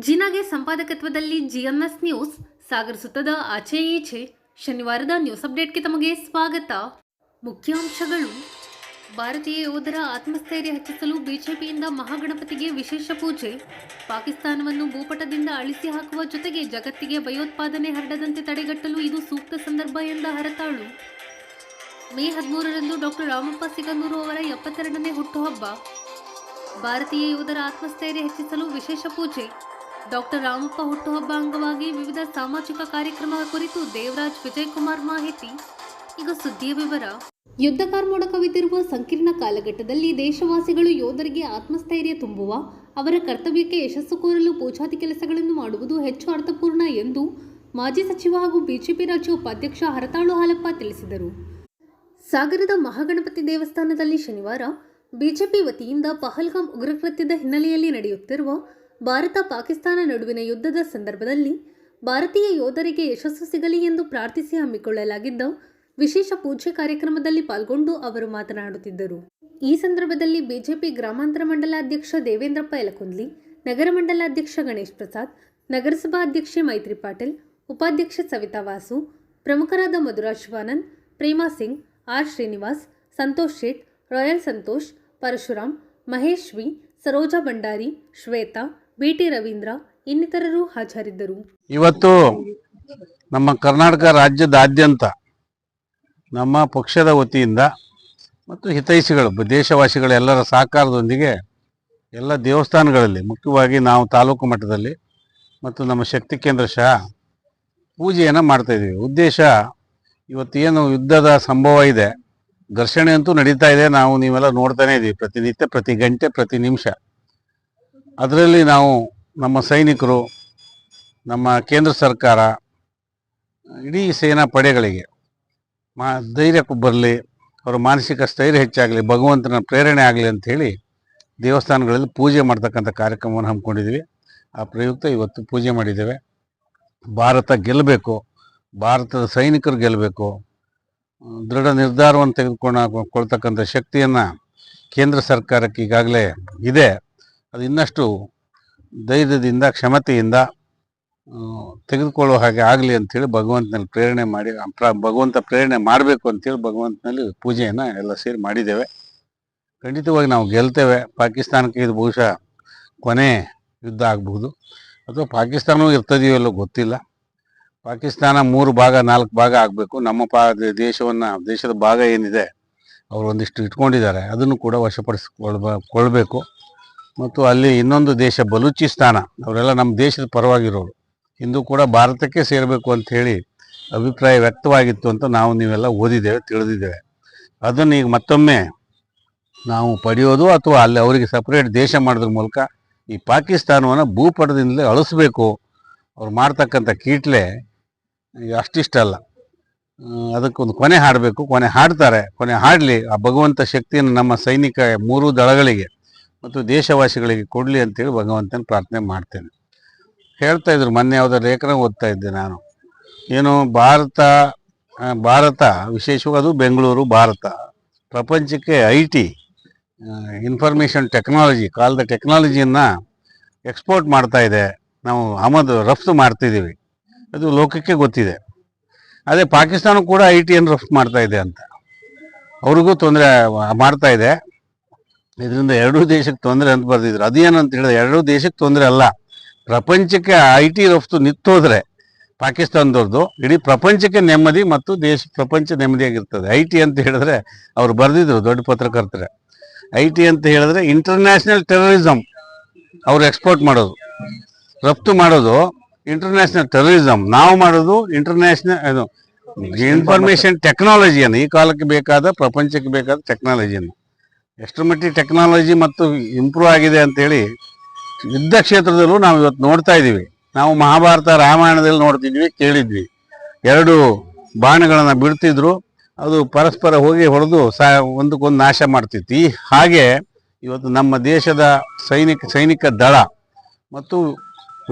ಜಿನಾಗೆ ಸಂಪಾದಕತ್ವದಲ್ಲಿ GMS news ಸಾಗರಿಸುತ್ತದೆ ಆಚೆ ಈಚೆ. ಶನಿವಾರದ news ಅಪ್ಡೇಟ್ಗೆ ತಮಗೆ ಸ್ವಾಗತ. ಮುಖ್ಯಾಂಶಗಳು: ಭಾರತೀಯ ಯೋಧರ ಆತ್ಮಸ್ಥೈರ್ಯ ಹೆಚ್ಚಿಸಲು ಬಿಜೆಪಿಯಿಂದ ಮಹಾಗಣಪತಿಗೆ ವಿಶೇಷ ಪೂಜೆ. ಪಾಕಿಸ್ತಾನವನ್ನು ಭೂಪಟದಿಂದ ಅಳಿಸಿ ಹಾಕುವ ಜೊತೆಗೆ ಜಗತ್ತಿಗೆ ಭಯೋತ್ಪಾದನೆ ಹರಡದಂತೆ ತಡೆಗಟ್ಟಲು ಇದು ಸೂಕ್ತ ಸಂದರ್ಭ ಎಂದ ಹರತಾಳು. ಮೇ 13ರಂದು ಡಾಕ್ಟರ್ ರಾಮಪ್ಪ ಸಿಗಂದೂರು ಅವರ 72ನೇ ಹುಟ್ಟುಹಬ್ಬ. ಭಾರತೀಯ ಯೋಧರ ಆತ್ಮಸ್ಥೈರ್ಯ ಹೆಚ್ಚಿಸಲು ವಿಶೇಷ ಪೂಜೆ. ಡಾಕ್ಟರ್ ರಾಮಪ್ಪ ಹುಟ್ಟುಹಬ್ಬ ಅಂಗವಾಗಿ ವಿವಿಧ ಸಾಮಾಜಿಕ ಕಾರ್ಯಕ್ರಮ ಕುರಿತು ದೇವರಾಜ್ ವಿಜಯಕುಮಾರ್ ಮಾಹಿತಿ. ಈಗ ಸುದ್ದಿಯ ವಿವರ. ಯುದ್ಧ ಕಾರ್ಮೋಡ ಕವಿದಿರುವ ಸಂಕೀರ್ಣ ಕಾಲಘಟ್ಟದಲ್ಲಿ ದೇಶವಾಸಿಗಳು ಯೋಧರಿಗೆ ಆತ್ಮಸ್ಥೈರ್ಯ ತುಂಬುವ, ಅವರ ಕರ್ತವ್ಯಕ್ಕೆ ಯಶಸ್ಸು ಕೋರಲು ಪೂಜಾದಿ ಕೆಲಸಗಳನ್ನು ಮಾಡುವುದು ಹೆಚ್ಚು ಅರ್ಥಪೂರ್ಣ ಎಂದು ಮಾಜಿ ಸಚಿವ ಹಾಗೂ ಬಿಜೆಪಿ ರಾಜ್ಯ ಉಪಾಧ್ಯಕ್ಷ ಹರತಾಳು ಹಾಲಪ್ಪ ತಿಳಿಸಿದರು. ಸಾಗರದ ಮಹಾಗಣಪತಿ ದೇವಸ್ಥಾನದಲ್ಲಿ ಶನಿವಾರ ಬಿಜೆಪಿ ವತಿಯಿಂದ ಪಹಲ್ಗಾಮ್ ಉಗ್ರಕೃತ್ಯದ ಹಿನ್ನೆಲೆಯಲ್ಲಿ ನಡೆಯುತ್ತಿರುವ ಭಾರತ ಪಾಕಿಸ್ತಾನ ನಡುವಿನ ಯುದ್ಧದ ಸಂದರ್ಭದಲ್ಲಿ ಭಾರತೀಯ ಯೋಧರಿಗೆ ಯಶಸ್ಸು ಸಿಗಲಿ ಎಂದು ಪ್ರಾರ್ಥಿಸಿ ಹಮ್ಮಿಕೊಳ್ಳಲಾಗಿದ್ದ ವಿಶೇಷ ಪೂಜೆ ಕಾರ್ಯಕ್ರಮದಲ್ಲಿ ಪಾಲ್ಗೊಂಡು ಅವರು ಮಾತನಾಡುತ್ತಿದ್ದರು. ಈ ಸಂದರ್ಭದಲ್ಲಿ ಬಿಜೆಪಿ ಗ್ರಾಮಾಂತರ ಮಂಡಲಾಧ್ಯಕ್ಷ ದೇವೇಂದ್ರಪ್ಪ ಯಲಕುಂದ್ಲಿ, ನಗರ ಮಂಡಲಾಧ್ಯಕ್ಷ ಗಣೇಶ್ ಪ್ರಸಾದ್, ನಗರಸಭಾ ಅಧ್ಯಕ್ಷೆ ಮೈತ್ರಿ ಪಾಟೀಲ್, ಉಪಾಧ್ಯಕ್ಷೆ ಸವಿತಾ ವಾಸು, ಪ್ರಮುಖರಾದ Madhuraj Shivanand, Prema Singh, R Srinivas, Santosh Shet, royal Santosh, Parashuram, Mahesh V, Saroja Bhandari, Shweta, BT Ravindra ಇನ್ನಿತರರು ಹಾಜರಿದ್ದರು. ಇವತ್ತು ನಮ್ಮ ಕರ್ನಾಟಕ ರಾಜ್ಯದಾದ್ಯಂತ ನಮ್ಮ ಪಕ್ಷದ ವತಿಯಿಂದ ಮತ್ತು ಹಿತೈಷಿಗಳು ದೇಶವಾಸಿಗಳೆಲ್ಲರ ಸಹಕಾರದೊಂದಿಗೆ ಎಲ್ಲ ದೇವಸ್ಥಾನಗಳಲ್ಲಿ, ಮುಖ್ಯವಾಗಿ ನಾವು ತಾಲೂಕು ಮಟ್ಟದಲ್ಲಿ ಮತ್ತು ನಮ್ಮ ಶಕ್ತಿ ಕೇಂದ್ರ ಸಹ ಪೂಜೆಯನ್ನು ಮಾಡ್ತಾಯಿದ್ದೀವಿ. ಉದ್ದೇಶ, ಇವತ್ತೇನು ಯುದ್ಧದ ಸಂಭವ ಇದೆ, ಘರ್ಷಣೆ ಅಂತೂ ನಡೀತಾ ಇದೆ, ನೀವೆಲ್ಲ ನೋಡ್ತಾನೆ ಇದ್ದೀವಿ ಪ್ರತಿನಿತ್ಯ, ಪ್ರತಿ ಗಂಟೆ, ಪ್ರತಿ ನಿಮಿಷ. ಅದರಲ್ಲಿ ನಾವು ನಮ್ಮ ಸೈನಿಕರು, ನಮ್ಮ ಕೇಂದ್ರ ಸರ್ಕಾರ, ಇಡೀ ಸೇನಾ ಪಡೆಗಳಿಗೆ ಧೈರ್ಯ ಬರಲಿ, ಅವರ ಮಾನಸಿಕ ಸ್ಥೈರ್ಯ ಹೆಚ್ಚಾಗಲಿ, ಭಗವಂತನ ಪ್ರೇರಣೆ ಆಗಲಿ ಅಂಥೇಳಿ ದೇವಸ್ಥಾನಗಳಲ್ಲಿ ಪೂಜೆ ಮಾಡ್ತಕ್ಕಂಥ ಕಾರ್ಯಕ್ರಮವನ್ನು ಹಮ್ಮಿಕೊಂಡಿದ್ದೀವಿ. ಆ ಪ್ರಯುಕ್ತ ಇವತ್ತು ಪೂಜೆ ಮಾಡಿದ್ದೇವೆ. ಭಾರತ ಗೆಲ್ಲಬೇಕು, ಭಾರತದ ಸೈನಿಕರು ಗೆಲ್ಲಬೇಕು, ದೃಢ ನಿರ್ಧಾರವನ್ನು ತೆಗೆದುಕೊಳ್ತಕ್ಕಂಥ ಶಕ್ತಿಯನ್ನು ಕೇಂದ್ರ ಸರ್ಕಾರಕ್ಕೆ ಈಗಾಗಲೇ ಇದೆ. ಅದು ಇನ್ನಷ್ಟು ಧೈರ್ಯದಿಂದ, ಕ್ಷಮತೆಯಿಂದ ತೆಗೆದುಕೊಳ್ಳುವ ಹಾಗೆ ಆಗಲಿ ಅಂಥೇಳಿ ಭಗವಂತನಲ್ಲಿ ಪ್ರೇರಣೆ ಮಾಡಿ, ಭಗವಂತ ಪ್ರೇರಣೆ ಮಾಡಬೇಕು ಅಂಥೇಳಿ ಭಗವಂತನಲ್ಲಿ ಪೂಜೆಯನ್ನು ಎಲ್ಲ ಸೇರಿ ಮಾಡಿದ್ದೇವೆ. ಖಂಡಿತವಾಗಿ ನಾವು ಗೆಲ್ತೇವೆ. ಪಾಕಿಸ್ತಾನಕ್ಕೆ ಇದು ಬಹುಶಃ ಕೊನೆ ಯುದ್ಧ ಆಗಬಹುದು, ಅಥವಾ ಪಾಕಿಸ್ತಾನವೂ ಇರ್ತದೆಯೋ ಇಲ್ಲೋ ಗೊತ್ತಿಲ್ಲ. ಪಾಕಿಸ್ತಾನ 3 ಭಾಗ 4 ಭಾಗ ಆಗಬೇಕು. ನಮ್ಮ ದೇಶದ ಭಾಗ ಏನಿದೆ ಅವರು ಒಂದಿಷ್ಟು ಇಟ್ಕೊಂಡಿದ್ದಾರೆ, ಅದನ್ನು ಕೂಡ ವಶಪಡಿಸಿಕೊಳ್ಬೇಕು. ಮತ್ತು ಅಲ್ಲಿ ಇನ್ನೊಂದು ದೇಶ ಬಲೂಚಿಸ್ತಾನ, ಅವರೆಲ್ಲ ನಮ್ಮ ದೇಶದ ಪರವಾಗಿರೋರು, ಇಂದು ಕೂಡ ಭಾರತಕ್ಕೆ ಸೇರಬೇಕು ಅಂಥೇಳಿ ಅಭಿಪ್ರಾಯ ವ್ಯಕ್ತವಾಗಿತ್ತು ಅಂತ ನೀವೆಲ್ಲ ಓದಿದ್ದೇವೆ, ತಿಳಿದಿದ್ದೇವೆ. ಅದನ್ನು ಈಗ ಮತ್ತೊಮ್ಮೆ ನಾವು ಪಡೆಯೋದು ಅಥವಾ ಅಲ್ಲಿ ಅವರಿಗೆ ಸಪ್ರೇಟ್ ದೇಶ ಮಾಡೋದ್ರ ಮೂಲಕ ಈ ಪಾಕಿಸ್ತಾನವನ್ನು ಭೂಪಟದಿಂದಲೇ ಅಳಿಸ್ಬೇಕು. ಅವ್ರು ಮಾಡ್ತಕ್ಕಂಥ ಕೀಟ್ಲೆ ಅಷ್ಟಿಷ್ಟಲ್ಲ, ಅದಕ್ಕೊಂದು ಕೊನೆ ಹಾಡಬೇಕು. ಕೊನೆ ಹಾಡ್ತಾರೆ, ಕೊನೆ ಹಾಡಲಿ. ಆ ಭಗವಂತ ಶಕ್ತಿಯನ್ನು ನಮ್ಮ ಸೈನಿಕ 3 ದಳಗಳಿಗೆ ಮತ್ತು ದೇಶವಾಸಿಗಳಿಗೆ ಕೊಡಲಿ ಅಂತೇಳಿ ಭಗವಂತನ ಪ್ರಾರ್ಥನೆ ಮಾಡ್ತೇನೆ. ಹೇಳ್ತಾ ಇದ್ರು, ಮೊನ್ನೆ ಯಾವುದೋ ಲೇಖನ ಓದ್ತಾ ಇದ್ದೆ ನಾನು, ಏನು ಭಾರತ ವಿಶೇಷವಾಗಿ ಅದು ಬೆಂಗಳೂರು, ಭಾರತ ಪ್ರಪಂಚಕ್ಕೆ IT ಇನ್ಫಾರ್ಮೇಷನ್ ಟೆಕ್ನಾಲಜಿ, ಕಾಲದ ಟೆಕ್ನಾಲಜಿಯನ್ನು ಎಕ್ಸ್ಪೋರ್ಟ್ ಮಾಡ್ತಾ ಇದೆ. ನಾವು ರಫ್ತು ಮಾಡ್ತಿದ್ದೀವಿ, ಅದು ಲೋಕಕ್ಕೆ ಗೊತ್ತಿದೆ. ಅದೇ ಪಾಕಿಸ್ತಾನ ಕೂಡ IT ರಫ್ತು ಮಾಡ್ತಾ ಇದೆ ಅಂತ, ಅವ್ರಿಗೂ ತೊಂದರೆ ಮಾಡ್ತಾ ಇದೆ. ಇದರಿಂದ 2 ದೇಶಕ್ಕೆ ತೊಂದರೆ ಅಂತ ಬರೆದಿದ್ರು. ಅದೇನಂತ ಹೇಳಿದ್ರೆ, 2 ದೇಶಕ್ಕೆ ತೊಂದರೆ ಅಲ್ಲ, ಪ್ರಪಂಚಕ್ಕೆ IT ರಫ್ತು ನಿಂತೋದ್ರೆ ಪಾಕಿಸ್ತಾನದವ್ರದ್ದು ಇಡೀ ಪ್ರಪಂಚಕ್ಕೆ ನೆಮ್ಮದಿ ಮತ್ತು ಪ್ರಪಂಚ ನೆಮ್ಮದಿಯಾಗಿರ್ತದೆ. IT ಅಂತ ಹೇಳಿದ್ರೆ ಅವ್ರು ಬರೆದಿದ್ರು, ದೊಡ್ಡ ಪತ್ರಕರ್ತರೆ. IT ಅಂತ ಹೇಳಿದ್ರೆ ಇಂಟರ್ನ್ಯಾಷನಲ್ ಟೆರರಿಸಮ್. ಅವ್ರು ಎಕ್ಸ್ಪೋರ್ಟ್ ಮಾಡೋದು, ರಫ್ತು ಮಾಡೋದು ಇಂಟರ್ನ್ಯಾಷನಲ್ ಟೆರರಿಸಮ್. ನಾವು ಮಾಡೋದು ಇಂಟರ್ನ್ಯಾಷನಲ್ ಇನ್ಫಾರ್ಮೇಷನ್ ಟೆಕ್ನಾಲಜಿಯನ್ನು, ಈ ಕಾಲಕ್ಕೆ ಬೇಕಾದ, ಪ್ರಪಂಚಕ್ಕೆ ಬೇಕಾದ ಟೆಕ್ನಾಲಜಿಯನ್ನು. ಎಷ್ಟರ ಮಟ್ಟಿಗೆ ಟೆಕ್ನಾಲಜಿ ಮತ್ತು ಇಂಪ್ರೂವ್ ಆಗಿದೆ ಅಂಥೇಳಿ ಯುದ್ಧ ಕ್ಷೇತ್ರದಲ್ಲೂ ನಾವು ಇವತ್ತು ನೋಡ್ತಾ ಇದ್ದೀವಿ. ನಾವು ಮಹಾಭಾರತ, ರಾಮಾಯಣದಲ್ಲಿ ನೋಡ್ತಿದ್ವಿ, ಕೇಳಿದ್ವಿ. 2 ಬಾಣಗಳನ್ನು ಬಿಡ್ತಿದ್ರು, ಅದು ಪರಸ್ಪರ ಹೋಗಿ ಹೊಡೆದು ಒಂದಕ್ಕೊಂದು ನಾಶ ಮಾಡ್ತಿತ್ತು. ಹಾಗೆ ಇವತ್ತು ನಮ್ಮ ದೇಶದ ಸೈನಿಕ ದಳ ಮತ್ತು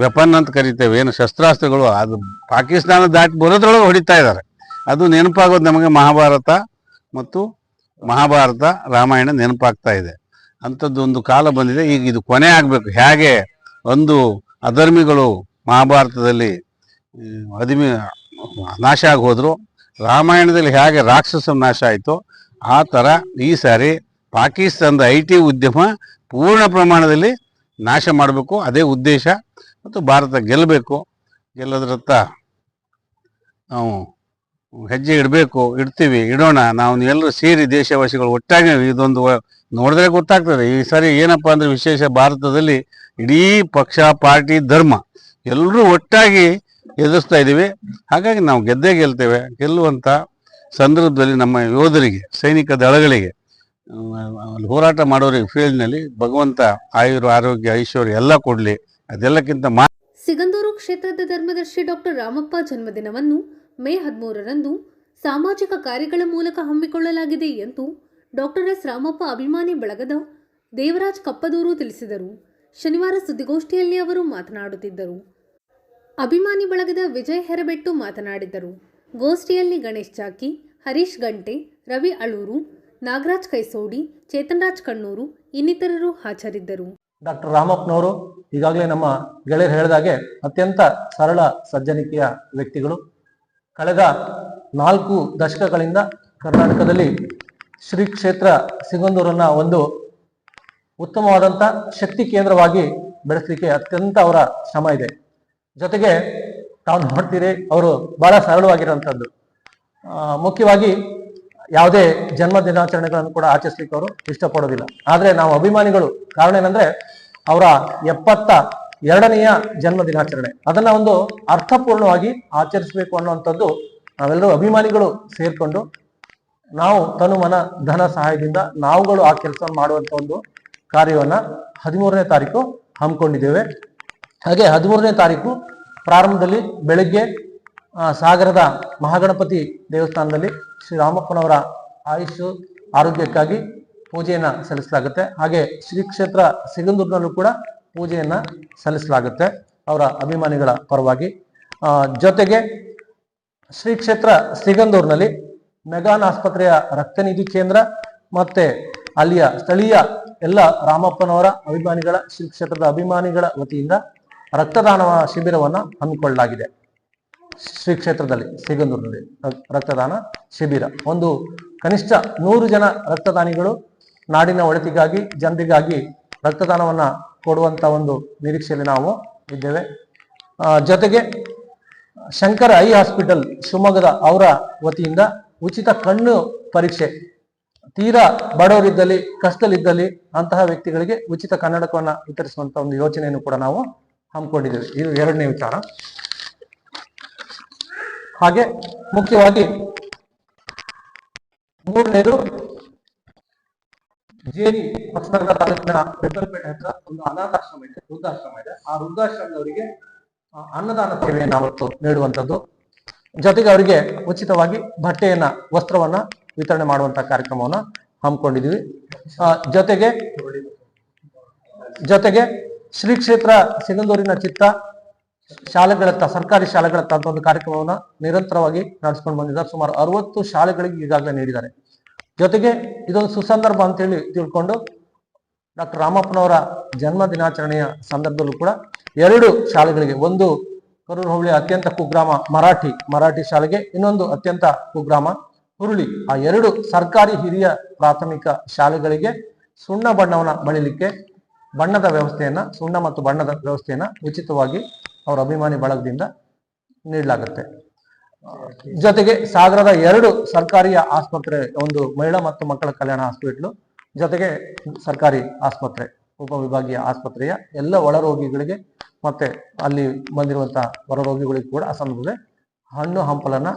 ವೆಪನ್ ಅಂತ ಕರಿತೇವೆ, ಏನು ಶಸ್ತ್ರಾಸ್ತ್ರಗಳು, ಅದು ಪಾಕಿಸ್ತಾನ ದಾಟಿ ಬರೋದ್ರೊಳಗೆ ಹೊಡಿತಾ ಇದ್ದಾರೆ. ಅದು ನೆನಪಾಗೋದು ನಮಗೆ ಮಹಾಭಾರತ ರಾಮಾಯಣ ನೆನಪಾಗ್ತಾ ಇದೆ. ಅಂಥದ್ದೊಂದು ಕಾಲ ಬಂದಿದೆ. ಈಗ ಇದು ಕೊನೆ ಆಗಬೇಕು. ಹೇಗೆ ಒಂದು ಅಧರ್ಮಿಗಳು ಮಹಾಭಾರತದಲ್ಲಿ ನಾಶ ಆಗಿ ಹೋದರು. ರಾಮಾಯಣದಲ್ಲಿ ಹೇಗೆ ರಾಕ್ಷಸ ನಾಶ ಆಯಿತು ಆ ಥರ ಈ ಸಾರಿ ಪಾಕಿಸ್ತಾನದ IT ಉದ್ಯಮ ಪೂರ್ಣ ಪ್ರಮಾಣದಲ್ಲಿ ನಾಶ ಮಾಡಬೇಕು, ಅದೇ ಉದ್ದೇಶ. ಮತ್ತು ಭಾರತ ಗೆಲ್ಲಬೇಕು. ಗೆಲ್ಲೋದ್ರತ್ತ ನಾವು ಹೆಜ್ಜೆ ಇಡಬೇಕು, ಇಡೋಣ. ನಾವು ಎಲ್ಲರೂ ಸೇರಿ ದೇಶವಾಸಿಗಳು ಒಟ್ಟಾಗಿ ಇದೊಂದು ನೋಡಿದ್ರೆ ಗೊತ್ತಾಗ್ತದೆ. ಈ ಸಾರಿ ಏನಪ್ಪ ಅಂದರೆ ವಿಶೇಷ, ಭಾರತದಲ್ಲಿ ಇಡೀ ಪಕ್ಷ, ಪಾರ್ಟಿ, ಧರ್ಮ ಎಲ್ಲರೂ ಒಟ್ಟಾಗಿ ಎದುರಿಸ್ತಾ ಇದ್ದೀವಿ. ಹಾಗಾಗಿ ನಾವು ಗೆಲ್ತೇವೆ. ಗೆಲ್ಲುವಂಥ ಸಂದರ್ಭದಲ್ಲಿ ನಮ್ಮ ಯೋಧರಿಗೆ, ಸೈನಿಕ ದಳಗಳಿಗೆ, ಹೋರಾಟ ಮಾಡೋರಿಗೆ ಫೀಲ್ಡ್ನಲ್ಲಿ ಭಗವಂತ ಆರೋಗ್ಯ, ಐಶ್ವರ್ಯ ಎಲ್ಲ ಕೊಡಲಿ. ಅದೆಲ್ಲಕ್ಕಿಂತ ಸಿಗಂದೂರು ಕ್ಷೇತ್ರದ ಧರ್ಮದರ್ಶಿ ಡಾಕ್ಟರ್ ರಾಮಪ್ಪ ಜನ್ಮದಿನವನ್ನು ಮೇ 13ರಂದು ಸಾಮಾಜಿಕ ಕಾರ್ಯಗಳ ಮೂಲಕ ಹಮ್ಮಿಕೊಳ್ಳಲಾಗಿದೆ ಎಂದು ಡಾಕ್ಟರ್ ಎಸ್ ರಾಮಪ್ಪ ಅಭಿಮಾನಿ ಬಳಗದ ದೇವರಾಜ್ ಕಪ್ಪದೂರು ತಿಳಿಸಿದರು. ಶನಿವಾರ ಸುದ್ದಿಗೋಷ್ಠಿಯಲ್ಲಿ ಅವರು ಮಾತನಾಡುತ್ತಿದ್ದರು. ಅಭಿಮಾನಿ ಬಳಗದ ವಿಜಯ್ ಹೆರಬೆಟ್ಟು ಮಾತನಾಡಿದರು. ಗೋಷ್ಠಿಯಲ್ಲಿ ಗಣೇಶ್ ಚಾಕಿ, ಹರೀಶ್ ಗಂಟೆ, ರವಿ ಅಳೂರು, ನಾಗರಾಜ್ ಕೈಸೋಡಿ, ಚೇತನ್ ರಾಜ್ ಕಣ್ಣೂರು ಇನ್ನಿತರರು ಹಾಜರಿದ್ದರು. ಡಾಕ್ಟರ್ ರಾಮಪ್ಪನವರು ಈಗಾಗಲೇ ನಮ್ಮ ಗೆಳೆಯರು ಹೇಳಿದಾಗೆ ಅತ್ಯಂತ ಸರಳ ಸಜ್ಜನಿಕೆಯ ವ್ಯಕ್ತಿಗಳು. ಕಳೆದ 4 ದಶಕಗಳಿಂದ ಕರ್ನಾಟಕದಲ್ಲಿ ಶ್ರೀ ಕ್ಷೇತ್ರ ಸಿಗಂದೂರನ್ನ ಒಂದು ಉತ್ತಮವಾದಂಥ ಶಕ್ತಿ ಕೇಂದ್ರವಾಗಿ ಬೆಳೆಸಲಿಕ್ಕೆ ಅತ್ಯಂತ ಅವರ ಶ್ರಮ ಇದೆ. ಜೊತೆಗೆ ತಾವು ನೋಡ್ತೀರಿ, ಅವರು ಬಹಳ ಸರಳವಾಗಿರುವಂಥದ್ದು. ಮುಖ್ಯವಾಗಿ ಯಾವುದೇ ಜನ್ಮ ದಿನಾಚರಣೆಗಳನ್ನು ಕೂಡ ಆಚರಿಸ್ಲಿಕ್ಕೆ ಅವರು ಇಷ್ಟಪಡೋದಿಲ್ಲ. ಆದರೆ ನಾವು ಅಭಿಮಾನಿಗಳು, ಕಾರಣ ಏನಂದ್ರೆ ಅವರ 72ನೇಯ ಜನ್ಮ ದಿನಾಚರಣೆ, ಅದನ್ನ ಒಂದು ಅರ್ಥಪೂರ್ಣವಾಗಿ ಆಚರಿಸಬೇಕು ಅನ್ನುವಂಥದ್ದು ನಾವೆಲ್ಲರೂ ಅಭಿಮಾನಿಗಳು ಸೇರ್ಕೊಂಡು ನಾವು ತನು ಮನ ಧನ ಸಹಾಯದಿಂದ ನಾವುಗಳು ಆ ಕೆಲಸವನ್ನು ಮಾಡುವಂಥ ಒಂದು ಕಾರ್ಯವನ್ನ 13ನೇ ತಾರೀಕು ಹಮ್ಮಿಕೊಂಡಿದ್ದೇವೆ. ಹಾಗೆ 13ನೇ ತಾರೀಕು ಪ್ರಾರಂಭದಲ್ಲಿ ಬೆಳಗ್ಗೆ ಸಾಗರದ ಮಹಾಗಣಪತಿ ದೇವಸ್ಥಾನದಲ್ಲಿ ಶ್ರೀರಾಮಪ್ಪನವರ ಆಯುಷ್ ಆರೋಗ್ಯಕ್ಕಾಗಿ ಪೂಜೆಯನ್ನ ಸಲ್ಲಿಸಲಾಗುತ್ತೆ. ಹಾಗೆ ಶ್ರೀ ಕ್ಷೇತ್ರ ಸಿಗಂದೂರಿನಲ್ಲೂ ಕೂಡ ಪೂಜೆಯನ್ನ ಸಲ್ಲಿಸಲಾಗುತ್ತೆ ಅವರ ಅಭಿಮಾನಿಗಳ ಪರವಾಗಿ. ಜೊತೆಗೆ ಶ್ರೀ ಕ್ಷೇತ್ರ ಸಿಗಂದೂರಿನಲ್ಲಿ ಮೆಗಾನ್ ಆಸ್ಪತ್ರೆಯ ರಕ್ತನಿಧಿ ಕೇಂದ್ರ ಮತ್ತೆ ಅಲ್ಲಿಯ ಸ್ಥಳೀಯ ಎಲ್ಲ ರಾಮಪ್ಪನವರ ಅಭಿಮಾನಿಗಳ, ಶ್ರೀ ಕ್ಷೇತ್ರದ ಅಭಿಮಾನಿಗಳ ವತಿಯಿಂದ ರಕ್ತದಾನ ಶಿಬಿರವನ್ನ ಹಮ್ಮಿಕೊಳ್ಳಲಾಗಿದೆ. ಶ್ರೀ ಕ್ಷೇತ್ರದಲ್ಲಿ ಸಿಗಂದೂರಿನಲ್ಲಿ ರಕ್ತದಾನ ಶಿಬಿರ, ಒಂದು ಕನಿಷ್ಠ 100 ಜನ ರಕ್ತದಾನಿಗಳು ನಾಡಿನ ಒಳಿತಿಗಾಗಿ, ಜನರಿಗಾಗಿ ರಕ್ತದಾನವನ್ನ ಕೊಡುವಂತ ಒಂದು ನಿರೀಕ್ಷೆಯಲ್ಲಿ ನಾವು ಇದ್ದೇವೆ. ಜೊತೆಗೆ ಶಂಕರ ಐ ಹಾಸ್ಪಿಟಲ್ ಶಿವಮೊಗ್ಗದ ಅವರ ವತಿಯಿಂದ ಉಚಿತ ಕಣ್ಣು ಪರೀಕ್ಷೆ, ತೀರಾ ಬಡವರಿದ್ದಲ್ಲಿ, ಕಷ್ಟದಲ್ಲಿದ್ದಲ್ಲಿ ಅಂತಹ ವ್ಯಕ್ತಿಗಳಿಗೆ ಉಚಿತ ಕನ್ನಡಕವನ್ನ ವಿತರಿಸುವಂತ ಒಂದು ಯೋಜನೆಯನ್ನು ಕೂಡ ನಾವು ಹಮ್ಮಿಕೊಂಡಿದ್ದೇವೆ. ಇದು 2ನೇ ವಿಚಾರ. ಹಾಗೆ ಮುಖ್ಯವಾಗಿ 3ನೇದು ಜೇರಿ ಹೊಸನಗರ ತಾಲೂಕಿನ ಬೆಟ್ಟಲ್ಪೇಟೆ ಹತ್ರ ಒಂದು ಅನಾಥಾಶ್ರಮ ಇದೆ, ವೃದ್ಧಾಶ್ರಮ ಇದೆ. ಆ ವೃದ್ಧಾಶ್ರಮದವರಿಗೆ ಅನ್ನದಾನ ಸೇವೆಯನ್ನು ಅವತ್ತು ನೀಡುವಂಥದ್ದು. ಜೊತೆಗೆ ಅವರಿಗೆ ಉಚಿತವಾಗಿ ಬಟ್ಟೆಯನ್ನ, ವಸ್ತ್ರವನ್ನ ವಿತರಣೆ ಮಾಡುವಂತಹ ಕಾರ್ಯಕ್ರಮವನ್ನ ಹಮ್ಮಿಕೊಂಡಿದ್ವಿ. ಜೊತೆಗೆ ಶ್ರೀ ಕ್ಷೇತ್ರ ಸಿಗಂದೂರಿನ ಚಿತ್ತ ಶಾಲೆಗಳತ್ತ, ಸರ್ಕಾರಿ ಶಾಲೆಗಳತ್ತ ಅಂತ ಒಂದು ಕಾರ್ಯಕ್ರಮವನ್ನ ನಿರಂತರವಾಗಿ ನಡೆಸ್ಕೊಂಡು ಬಂದಿದ್ದಾರೆ. ಸುಮಾರು 60 ಶಾಲೆಗಳಿಗೆ ಈಗಾಗಲೇ ನೀಡಿದ್ದಾರೆ. ಜೊತೆಗೆ ಇದೊಂದು ಸುಸಂದರ್ಭ ಅಂತೇಳಿ ತಿಳ್ಕೊಂಡು ಡಾಕ್ಟರ್ ರಾಮಪ್ಪನವರ ಜನ್ಮ ದಿನಾಚರಣೆಯ ಸಂದರ್ಭದಲ್ಲೂ ಕೂಡ 2 ಶಾಲೆಗಳಿಗೆ, ಒಂದು ಕರೂರು ಹೋಬಳಿಯ ಅತ್ಯಂತ ಕುಗ್ರಾಮ ಮರಾಠಿ ಶಾಲೆಗೆ, ಇನ್ನೊಂದು ಅತ್ಯಂತ ಕುಗ್ರಾಮ ಹುರುಳಿ, ಆ 2 ಸರ್ಕಾರಿ ಹಿರಿಯ ಪ್ರಾಥಮಿಕ ಶಾಲೆಗಳಿಗೆ ಸುಣ್ಣ ಬಣ್ಣವನ್ನ ಬಳಿಲಿಕ್ಕೆ ಸುಣ್ಣ ಮತ್ತು ಬಣ್ಣದ ವ್ಯವಸ್ಥೆಯನ್ನ ಉಚಿತವಾಗಿ ಅವರ ಅಭಿಮಾನಿ ಬಳಗದಿಂದ ನೀಡಲಾಗುತ್ತೆ. ಜೊತೆಗೆ ಸಾಗರದ 2 ಸರ್ಕಾರಿ ಆಸ್ಪತ್ರೆ, ಒಂದು ಮಹಿಳಾ ಮತ್ತು ಮಕ್ಕಳ ಕಲ್ಯಾಣ ಹಾಸ್ಪಿಟ್ಲು, ಜೊತೆಗೆ ಸರ್ಕಾರಿ ಆಸ್ಪತ್ರೆ, ಉಪವಿಭಾಗೀಯ ಆಸ್ಪತ್ರೆಯ ಎಲ್ಲ ಒಳರೋಗಿಗಳಿಗೆ ಮತ್ತೆ ಅಲ್ಲಿ ಬಂದಿರುವಂತಹ ಹೊರರೋಗಿಗಳಿಗೆ ಕೂಡ ಆ ಸಂದರ್ಭದಲ್ಲಿ ಹಣ್ಣು ಹಂಪಲನ್ನ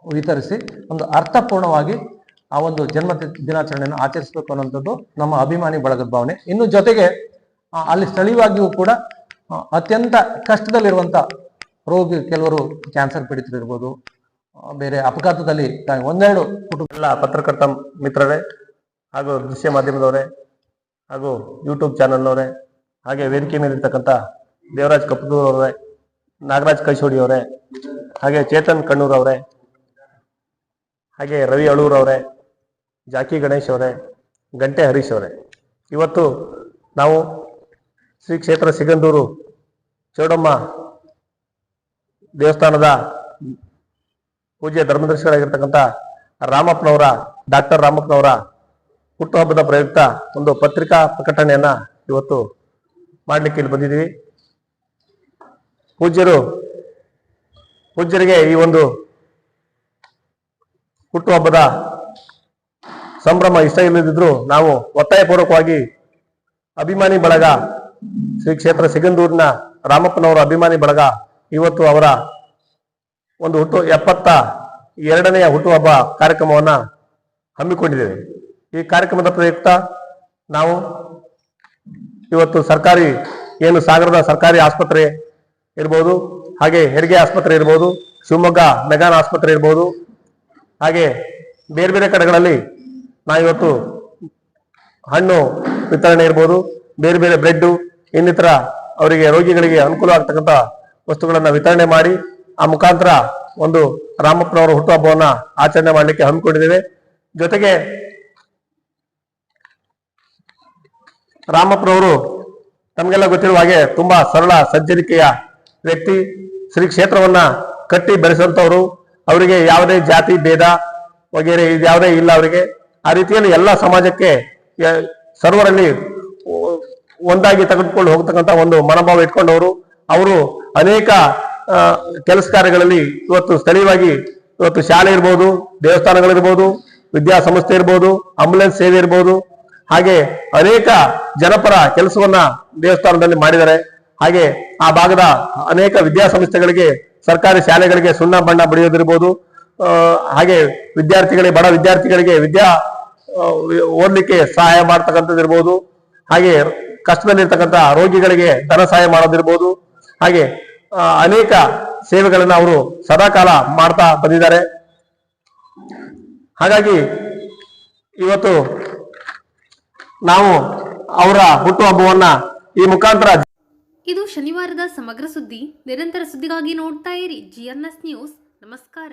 ವಿತರಿಸಿ ಒಂದು ಅರ್ಥಪೂರ್ಣವಾಗಿ ಆ ಒಂದು ಜನ್ಮ ದಿನಾಚರಣೆಯನ್ನು ಆಚರಿಸಬೇಕು ಅನ್ನುವಂಥದ್ದು ನಮ್ಮ ಅಭಿಮಾನಿ ಬಳಗದ ಭಾವನೆ. ಇನ್ನು ಜೊತೆಗೆ ಅಲ್ಲಿ ಸ್ಥಳೀಯವಾಗಿಯೂ ಕೂಡ ಅತ್ಯಂತ ಕಷ್ಟದಲ್ಲಿರುವಂತ ರೋಗಿ, ಕೆಲವರು ಕ್ಯಾನ್ಸರ್ ಪೀಡಿತರಿರ್ಬೋದು, ಬೇರೆ ಅಪಘಾತದಲ್ಲಿ 1-2 ಕುಟುಂಬ, ಎಲ್ಲ ಪತ್ರಕರ್ತ ಮಿತ್ರರೇ ಹಾಗೂ ದೃಶ್ಯ ಮಾಧ್ಯಮದವರೇ ಹಾಗೂ ಯೂಟ್ಯೂಬ್ ಚಾನಲ್ನವರೇ, ಹಾಗೆ ವೇದಿಕೆ ಮೇಲಿರ್ತಕ್ಕಂಥ ದೇವರಾಜ್ ಕಪ್ಪದೂರ್ ಅವರೇ, ನಾಗರಾಜ್ ಕೈಸೋಡಿ ಅವರೇ, ಹಾಗೆ ಚೇತನ್ ಕಣ್ಣೂರ್ ಅವರೇ, ಹಾಗೆ ರವಿ ಅಳೂರ್ ಅವರೇ, ಜಾಕಿ ಗಣೇಶ್ ಅವರೇ, ಗಂಟೆ ಹರೀಶ್ ಅವರೇ, ಇವತ್ತು ನಾವು ಶ್ರೀ ಕ್ಷೇತ್ರ ಸಿಗಂದೂರು ಚೌಡಮ್ಮ ದೇವಸ್ಥಾನದ ಪೂಜ್ಯ ಧರ್ಮದರ್ಶಿಗಳಾಗಿರ್ತಕ್ಕಂಥ ಡಾಕ್ಟರ್ ರಾಮಪ್ಪನವರ ಹುಟ್ಟುಹಬ್ಬದ ಪ್ರಯುಕ್ತ ಒಂದು ಪತ್ರಿಕಾ ಪ್ರಕಟಣೆಯನ್ನ ಇವತ್ತು ಮಾಡಲಿಕ್ಕೆ ಇಲ್ಲಿ ಬಂದಿದ್ದೀವಿ. ಪೂಜ್ಯರಿಗೆ ಈ ಒಂದು ಹುಟ್ಟುಹಬ್ಬದ ಸಂಭ್ರಮ ಇಷ್ಟ ಇಲ್ಲದಿದ್ರು ನಾವು ಒತ್ತಾಯಪೂರ್ವಕವಾಗಿ ಅಭಿಮಾನಿ ಬಳಗ ಶ್ರೀ ಕ್ಷೇತ್ರ ಸಿಗಂದೂರಿನ ರಾಮಪ್ಪನವರ ಅಭಿಮಾನಿ ಬಳಗ ಇವತ್ತು ಅವರ ಒಂದು 72ನೇ ಹುಟ್ಟುಹಬ್ಬ ಕಾರ್ಯಕ್ರಮವನ್ನ ಹಮ್ಮಿಕೊಂಡಿದ್ದೇವೆ. ಈ ಕಾರ್ಯಕ್ರಮದ ಪ್ರಯುಕ್ತ ನಾವು ಇವತ್ತು ಸಾಗರದ ಸರ್ಕಾರಿ ಆಸ್ಪತ್ರೆ ಇರ್ಬೋದು, ಹಾಗೆ ಹೆರಿಗೆ ಆಸ್ಪತ್ರೆ ಇರ್ಬೋದು, ಶಿವಮೊಗ್ಗ ಮೆಗಾನ್ ಆಸ್ಪತ್ರೆ ಇರ್ಬೋದು, ಹಾಗೆ ಬೇರೆ ಬೇರೆ ಕಡೆಗಳಲ್ಲಿ ನಾವಿವತ್ತು ಹಣ್ಣು ವಿತರಣೆ ಇರ್ಬೋದು, ಬೇರೆ ಬೇರೆ ಬ್ರೆಡ್ ಇನ್ನಿತರ ಅವರಿಗೆ ರೋಗಿಗಳಿಗೆ ಅನುಕೂಲ ಆಗ್ತಕ್ಕಂಥ ವಸ್ತುಗಳನ್ನ ವಿತರಣೆ ಮಾಡಿ ಆ ಮುಖಾಂತರ ಒಂದು ರಾಮಪ್ಪನವರ ಹುಟ್ಟುಹಬ್ಬವನ್ನ ಆಚರಣೆ ಮಾಡಲಿಕ್ಕೆ ಹಮ್ಮಿಕೊಂಡಿದ್ದೇವೆ. ಜೊತೆಗೆ ರಾಮಪ್ಪನವರು ತಮಗೆಲ್ಲ ಗೊತ್ತಿರುವ ಹಾಗೆ ತುಂಬಾ ಸರಳ ಸಜ್ಜನಿಕೆಯ ವ್ಯಕ್ತಿ. ಶ್ರೀ ಕ್ಷೇತ್ರವನ್ನ ಕಟ್ಟಿ ಬೆಳೆಸುವಂತವರು. ಅವರಿಗೆ ಯಾವುದೇ ಜಾತಿ ಭೇದ ವಗೇರೆ ಯಾವುದೇ ಇಲ್ಲ ಅವರಿಗೆ. ಆ ರೀತಿಯಲ್ಲಿ ಎಲ್ಲ ಸಮಾಜಕ್ಕೆ ಸರ್ವರಲ್ಲಿ ಒಂದಾಗಿ ತೆಗೆದುಕೊಂಡು ಹೋಗ್ತಕ್ಕಂಥ ಒಂದು ಮನೋಭಾವ ಇಟ್ಕೊಂಡವರು. ಅವರು ಅನೇಕ ಕೆಲಸ ಕಾರ್ಯಗಳಲ್ಲಿ ಇವತ್ತು ಸ್ಥಳೀಯವಾಗಿ ಇವತ್ತು ಶಾಲೆ ಇರ್ಬೋದು, ದೇವಸ್ಥಾನಗಳಿರ್ಬೋದು, ವಿದ್ಯಾಸಂಸ್ಥೆ ಇರ್ಬೋದು, ಆಂಬುಲೆನ್ಸ್ ಸೇವೆ ಇರ್ಬೋದು, ಹಾಗೆ ಅನೇಕ ಜನಪರ ಕೆಲಸವನ್ನ ದೇವಸ್ಥಾನದಲ್ಲಿ ಮಾಡಿದ್ದಾರೆ. ಹಾಗೆ ಆ ಭಾಗದ ಅನೇಕ ವಿದ್ಯಾಸಂಸ್ಥೆಗಳಿಗೆ, ಸರ್ಕಾರಿ ಶಾಲೆಗಳಿಗೆ ಸುಣ್ಣ ಬಣ್ಣ ಬಳಿಯೋದಿರ್ಬೋದು, ಹಾಗೆ ಬಡ ವಿದ್ಯಾರ್ಥಿಗಳಿಗೆ ಓದ್ಲಿಕ್ಕೆ ಸಹಾಯ ಮಾಡ್ತಕ್ಕಂಥದ್ದಿರ್ಬೋದು, ಹಾಗೆ ಕಷ್ಟದಲ್ಲಿರ್ತಕ್ಕಂಥ ರೋಗಿಗಳಿಗೆ ಧನ ಸಹಾಯ ಮಾಡೋದಿರ್ಬೋದು, ಹಾಗೆ ಅನೇಕ ಸೇವೆಗಳನ್ನ ಅವರು ಸದಾಕಾಲ ಮಾಡ್ತಾ ಬಂದಿದ್ದಾರೆ. ಹಾಗಾಗಿ ಇವತ್ತು ನಾವು ಅವರ ಹುಟ್ಟುಹಬ್ಬವನ್ನ ಈ ಮುಖಾಂತರ ಇದು ಶನಿವಾರದ ಸಮಗ್ರ ಸುದ್ದಿ. ನಿರಂತರ ಸುದ್ದಿಗಾಗಿ ನೋಡ್ತಾ ಇರಿ GNS ನ್ಯೂಸ್. ನಮಸ್ಕಾರ.